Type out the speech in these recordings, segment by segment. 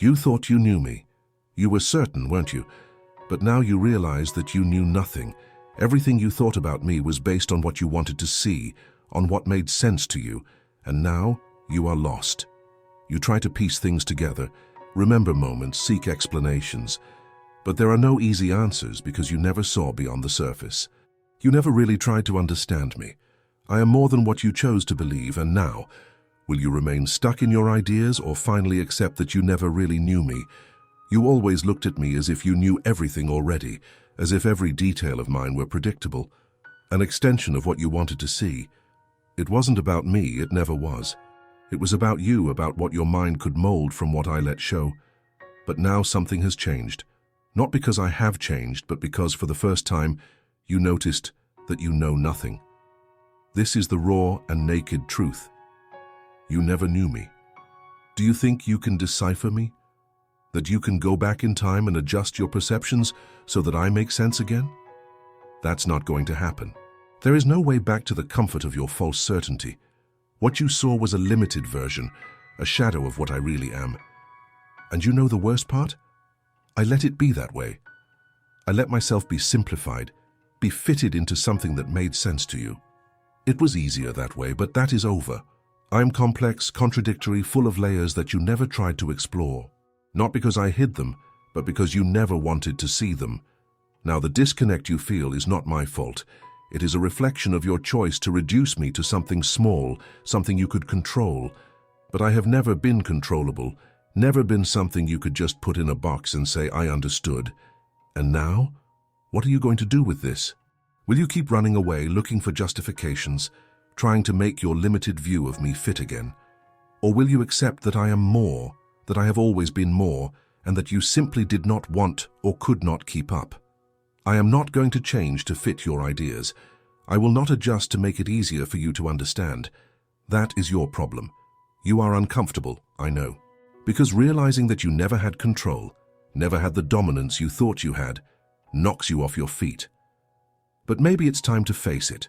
You thought you knew me. You were certain, weren't you? But now you realize that you knew nothing. Everything you thought about me was based on what you wanted to see, on what made sense to you, and now you are lost. You try to piece things together, remember moments, seek explanations. But there are no easy answers because you never saw beyond the surface. You never really tried to understand me. I am more than what you chose to believe, and now, will you remain stuck in your ideas or finally accept that you never really knew me? You always looked at me as if you knew everything already, as if every detail of mine were predictable, an extension of what you wanted to see. It wasn't about me, it never was. It was about you, about what your mind could mold from what I let show. But now something has changed. Not because I have changed, but because for the first time, you noticed that you know nothing. This is the raw and naked truth. You never knew me. Do you think you can decipher me? That you can go back in time and adjust your perceptions so that I make sense again? That's not going to happen. There is no way back to the comfort of your false certainty. What you saw was a limited version, a shadow of what I really am. And you know the worst part? I let it be that way. I let myself be simplified, be fitted into something that made sense to you. It was easier that way, but that is over. I'm complex, contradictory, full of layers that you never tried to explore. Not because I hid them, but because you never wanted to see them. Now the disconnect you feel is not my fault. It is a reflection of your choice to reduce me to something small, something you could control. But I have never been controllable, never been something you could just put in a box and say, I understood. And now? What are you going to do with this? Will you keep running away, looking for justifications, trying to make your limited view of me fit again? Or will you accept that I am more, that I have always been more, and that you simply did not want or could not keep up? I am not going to change to fit your ideas. I will not adjust to make it easier for you to understand. That is your problem. You are uncomfortable, I know. Because realizing that you never had control, never had the dominance you thought you had, knocks you off your feet. But maybe it's time to face it.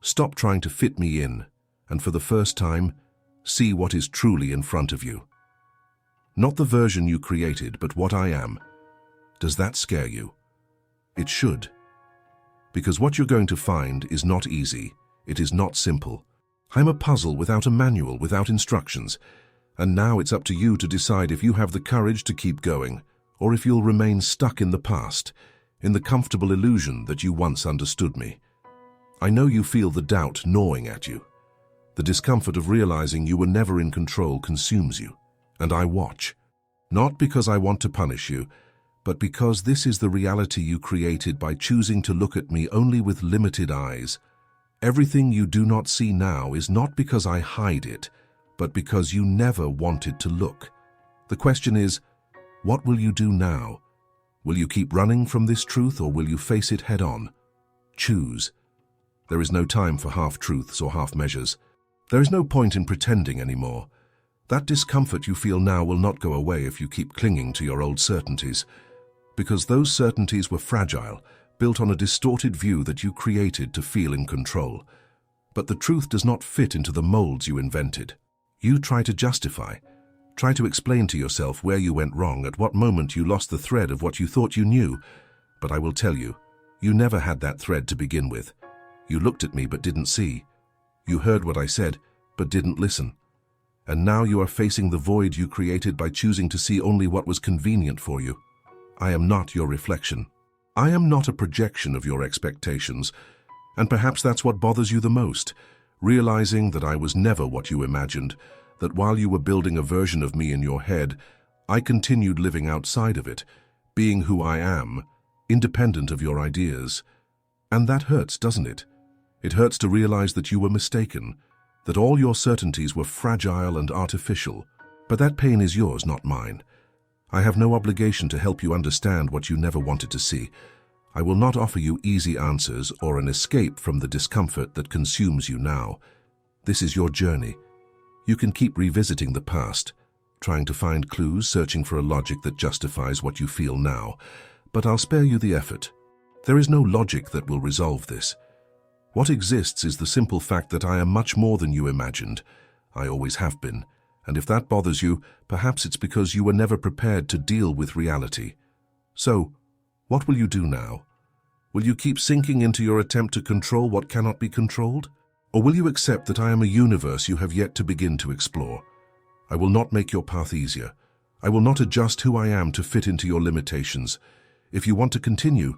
Stop trying to fit me in, and for the first time, see what is truly in front of you. Not the version you created, but what I am. Does that scare you? It should. Because what you're going to find is not easy, it is not simple. I'm a puzzle without a manual, without instructions. And now it's up to you to decide if you have the courage to keep going, or if you'll remain stuck in the past, in the comfortable illusion that you once understood me. I know you feel the doubt gnawing at you. The discomfort of realizing you were never in control consumes you, and I watch. Not because I want to punish you, but because this is the reality you created by choosing to look at me only with limited eyes. Everything you do not see now is not because I hide it, but because you never wanted to look. The question is, what will you do now? Will you keep running from this truth, or will you face it head-on? Choose. There is no time for half-truths or half-measures. There is no point in pretending anymore. That discomfort you feel now will not go away if you keep clinging to your old certainties, because those certainties were fragile, built on a distorted view that you created to feel in control. But the truth does not fit into the molds you invented. You try to justify, try to explain to yourself where you went wrong, at what moment you lost the thread of what you thought you knew. But I will tell you, you never had that thread to begin with. You looked at me but didn't see. You heard what I said, but didn't listen. And now you are facing the void you created by choosing to see only what was convenient for you. I am not your reflection. I am not a projection of your expectations, and perhaps that's what bothers you the most, realizing that I was never what you imagined, that while you were building a version of me in your head, I continued living outside of it, being who I am, independent of your ideas. And that hurts, doesn't it? It hurts to realize that you were mistaken, that all your certainties were fragile and artificial. But that pain is yours, not mine. I have no obligation to help you understand what you never wanted to see. I will not offer you easy answers or an escape from the discomfort that consumes you now. This is your journey. You can keep revisiting the past, trying to find clues, searching for a logic that justifies what you feel now. But I'll spare you the effort. There is no logic that will resolve this. What exists is the simple fact that I am much more than you imagined. I always have been, And if that bothers you, perhaps it's because you were never prepared to deal with reality. So, what will you do now? Will you keep sinking into your attempt to control what cannot be controlled? Or will you accept that I am a universe you have yet to begin to explore? I will not make your path easier. I will not adjust who I am to fit into your limitations. If you want to continue,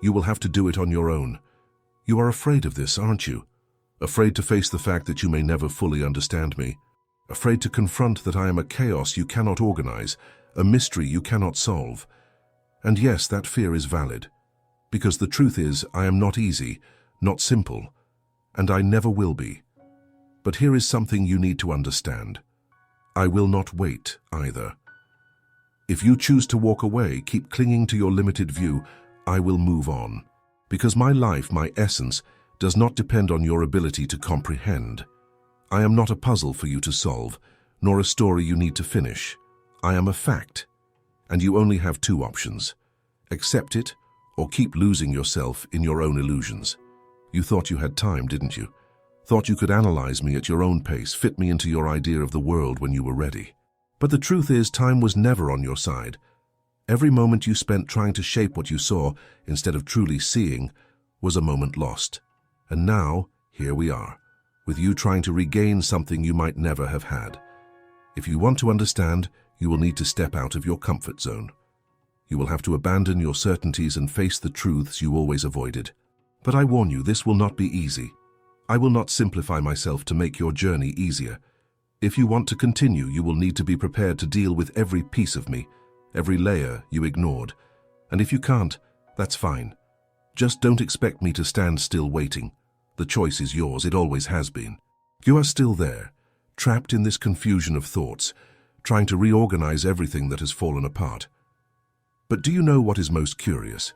you will have to do it on your own. You are afraid of this, aren't you? Afraid to face the fact that you may never fully understand me. Afraid to confront that I am a chaos you cannot organize, a mystery you cannot solve. And yes, that fear is valid. Because the truth is, I am not easy, not simple, and I never will be. But here is something you need to understand. I will not wait either. If you choose to walk away, keep clinging to your limited view, I will move on. Because my life, my essence, does not depend on your ability to comprehend. I am not a puzzle for you to solve, nor a story you need to finish. I am a fact, and you only have two options. Accept it, or keep losing yourself in your own illusions. You thought you had time, didn't you? Thought you could analyze me at your own pace, fit me into your idea of the world when you were ready. But the truth is, time was never on your side. Every moment you spent trying to shape what you saw, instead of truly seeing, was a moment lost. And now, here we are, with you trying to regain something you might never have had. If you want to understand, you will need to step out of your comfort zone. You will have to abandon your certainties and face the truths you always avoided. But I warn you, this will not be easy. I will not simplify myself to make your journey easier. If you want to continue, you will need to be prepared to deal with every piece of me, every layer you ignored. And if you can't, that's fine. Just don't expect me to stand still waiting. The choice is yours, it always has been. You are still there, trapped in this confusion of thoughts, trying to reorganize everything that has fallen apart. But do you know what is most curious?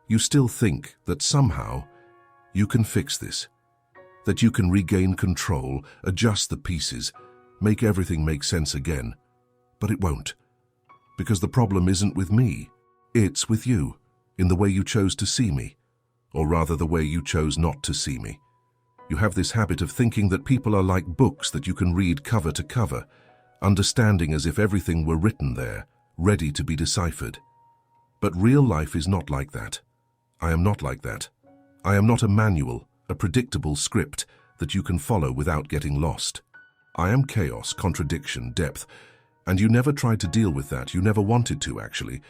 You still think that somehow you can fix this, that you can regain control, adjust the pieces, make everything make sense again. But it won't. Because the problem isn't with me. It's with you, in the way you chose to see me, or rather the way you chose not to see me. You have this habit of thinking that people are like books that you can read cover to cover, understanding as if everything were written there, ready to be deciphered. But real life is not like that. I am not like that. I am not a manual, a predictable script that you can follow without getting lost. I am chaos, contradiction, depth, and you never tried to deal with that. You never wanted to, actually.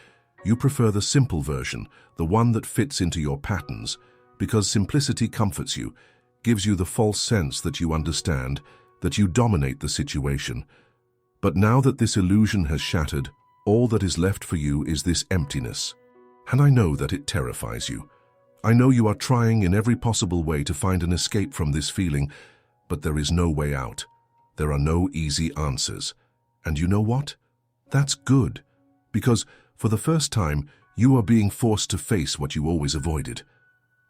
You prefer the simple version, the one that fits into your patterns, because simplicity comforts you, gives you the false sense that you understand, that you dominate the situation. But now that this illusion has shattered, all that is left for you is this emptiness. And I know that it terrifies you. I know you are trying in every possible way to find an escape from this feeling, but there is no way out. There are no easy answers. And you know what? That's good, because for the first time, you are being forced to face what you always avoided.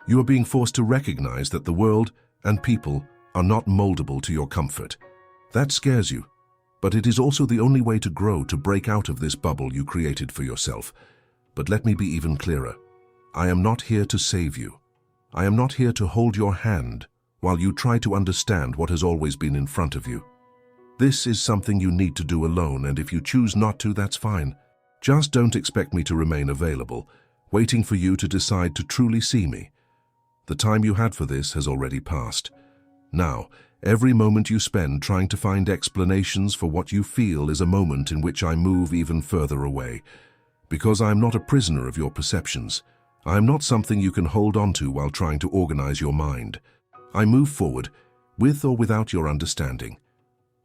You are being forced to recognize that the world and people are not moldable to your comfort. That scares you, but it is also the only way to grow, to break out of this bubble you created for yourself. But let me be even clearer. I am not here to save you. I am not here to hold your hand while you try to understand what has always been in front of you. This is something you need to do alone, and if you choose not to, that's fine. Just don't expect me to remain available, waiting for you to decide to truly see me. The time you had for this has already passed. Now, every moment you spend trying to find explanations for what you feel is a moment in which I move even further away. Because I am not a prisoner of your perceptions. I am not something you can hold on to while trying to organize your mind. I move forward, with or without your understanding.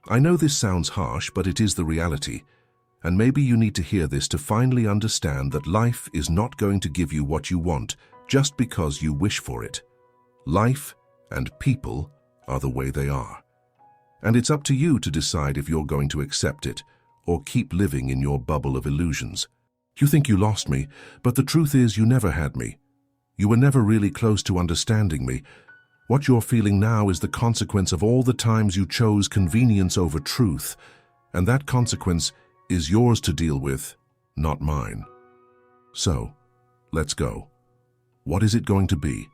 I know this sounds harsh, but it is the reality. And maybe you need to hear this to finally understand that life is not going to give you what you want just because you wish for it. Life and people are the way they are. And it's up to you to decide if you're going to accept it or keep living in your bubble of illusions. You think you lost me, but the truth is you never had me. You were never really close to understanding me. What you're feeling now is the consequence of all the times you chose convenience over truth, and that consequence is yours to deal with, not mine. So, let's go. What is it going to be?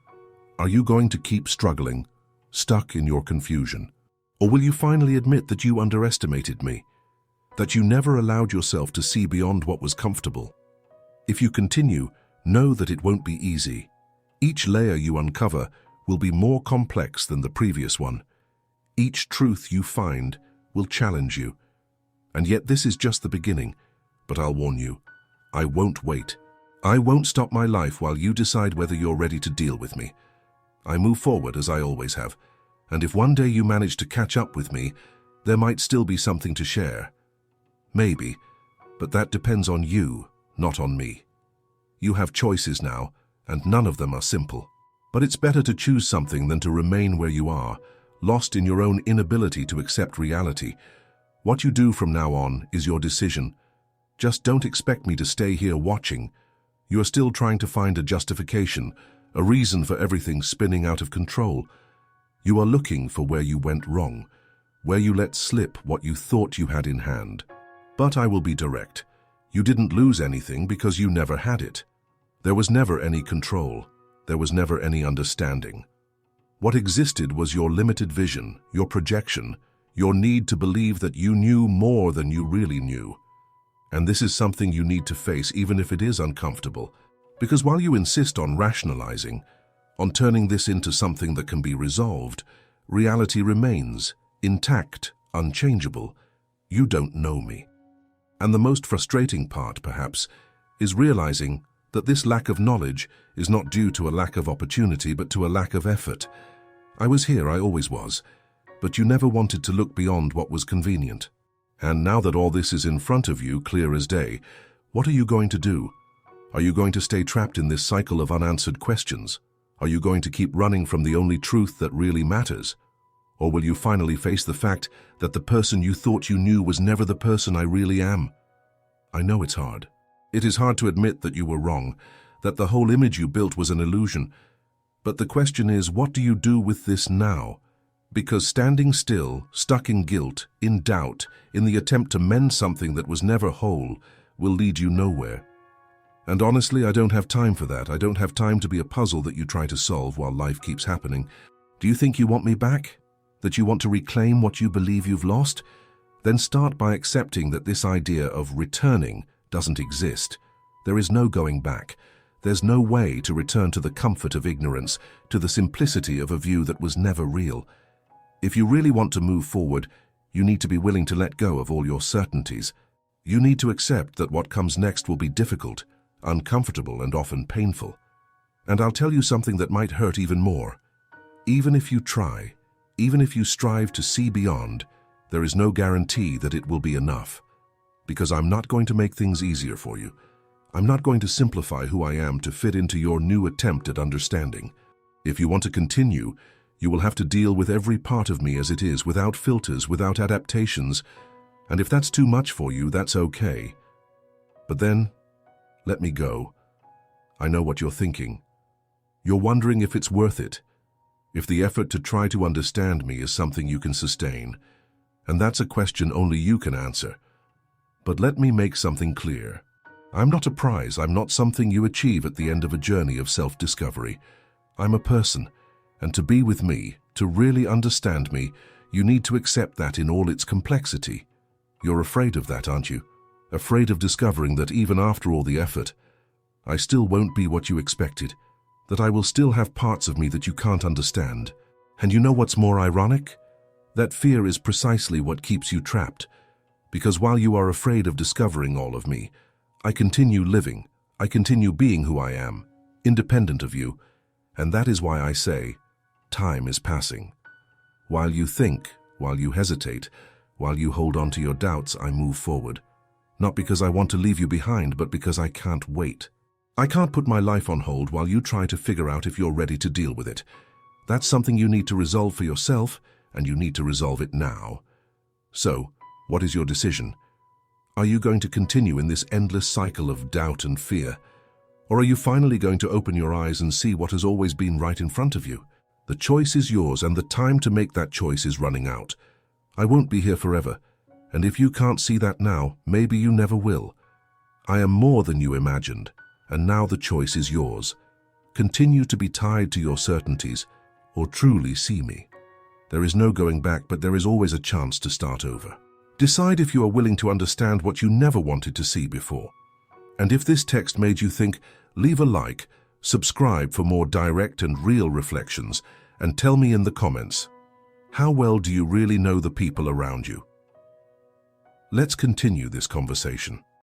Are you going to keep struggling, stuck in your confusion? Or will you finally admit that you underestimated me, that you never allowed yourself to see beyond what was comfortable. If you continue, know that it won't be easy. Each layer you uncover will be more complex than the previous one. Each truth you find will challenge you. And yet this is just the beginning. But I'll warn you, I won't wait. I won't stop my life while you decide whether you're ready to deal with me. I move forward as I always have. And if one day you manage to catch up with me, there might still be something to share. Maybe, but that depends on you, not on me. You have choices now, and none of them are simple. But it's better to choose something than to remain where you are, lost in your own inability to accept reality. What you do from now on is your decision. Just don't expect me to stay here watching. You are still trying to find a justification, a reason for everything spinning out of control. You are looking for where you went wrong, where you let slip what you thought you had in hand. But I will be direct. You didn't lose anything because you never had it. There was never any control. There was never any understanding. What existed was your limited vision, your projection, your need to believe that you knew more than you really knew. And this is something you need to face even if it is uncomfortable. Because while you insist on rationalizing, on turning this into something that can be resolved, reality remains intact, unchangeable. You don't know me. And the most frustrating part, perhaps, is realizing that this lack of knowledge is not due to a lack of opportunity, but to a lack of effort. I was here, I always was, but you never wanted to look beyond what was convenient. And now that all this is in front of you, clear as day, what are you going to do? Are you going to stay trapped in this cycle of unanswered questions? Are you going to keep running from the only truth that really matters? Or will you finally face the fact that the person you thought you knew was never the person I really am? I know it's hard. It is hard to admit that you were wrong, that the whole image you built was an illusion. But the question is, what do you do with this now? Because standing still, stuck in guilt, in doubt, in the attempt to mend something that was never whole, will lead you nowhere. And honestly, I don't have time for that. I don't have time to be a puzzle that you try to solve while life keeps happening. Do you think you want me back? That you want to reclaim what you believe you've lost? Then start by accepting that this idea of returning doesn't exist. There is no going back. There's no way to return to the comfort of ignorance, to the simplicity of a view that was never real. If you really want to move forward, you need to be willing to let go of all your certainties. You need to accept that what comes next will be difficult, uncomfortable, and often painful. And I'll tell you something that might hurt even more. Even if you try, even if you strive to see beyond, there is no guarantee that it will be enough. Because I'm not going to make things easier for you. I'm not going to simplify who I am to fit into your new attempt at understanding. If you want to continue, you will have to deal with every part of me as it is, without filters, without adaptations. And if that's too much for you, that's okay. But then, let me go. I know what you're thinking. You're wondering if it's worth it, if the effort to try to understand me is something you can sustain. And that's a question only you can answer. But let me make something clear. I'm not a prize. I'm not something you achieve at the end of a journey of self-discovery. I'm a person, and to be with me, to really understand me, you need to accept that in all its complexity. You're afraid of that, aren't you? Afraid of discovering that even after all the effort, I still won't be what you expected, that I will still have parts of me that you can't understand. And you know what's more ironic? That fear is precisely what keeps you trapped. Because while you are afraid of discovering all of me, I continue living, I continue being who I am, independent of you. And that is why I say, time is passing. While you think, while you hesitate, while you hold on to your doubts, I move forward. Not because I want to leave you behind, but because I can't wait. I can't put my life on hold while you try to figure out if you're ready to deal with it. That's something you need to resolve for yourself, and you need to resolve it now. So, what is your decision? Are you going to continue in this endless cycle of doubt and fear? Or are you finally going to open your eyes and see what has always been right in front of you? The choice is yours, and the time to make that choice is running out. I won't be here forever, and if you can't see that now, maybe you never will. I am more than you imagined, and now the choice is yours. Continue to be tied to your certainties, or truly see me. There is no going back, but there is always a chance to start over. Decide if you are willing to understand what you never wanted to see before. And if this text made you think, leave a like, subscribe for more direct and real reflections, and tell me in the comments, how well do you really know the people around you? Let's continue this conversation.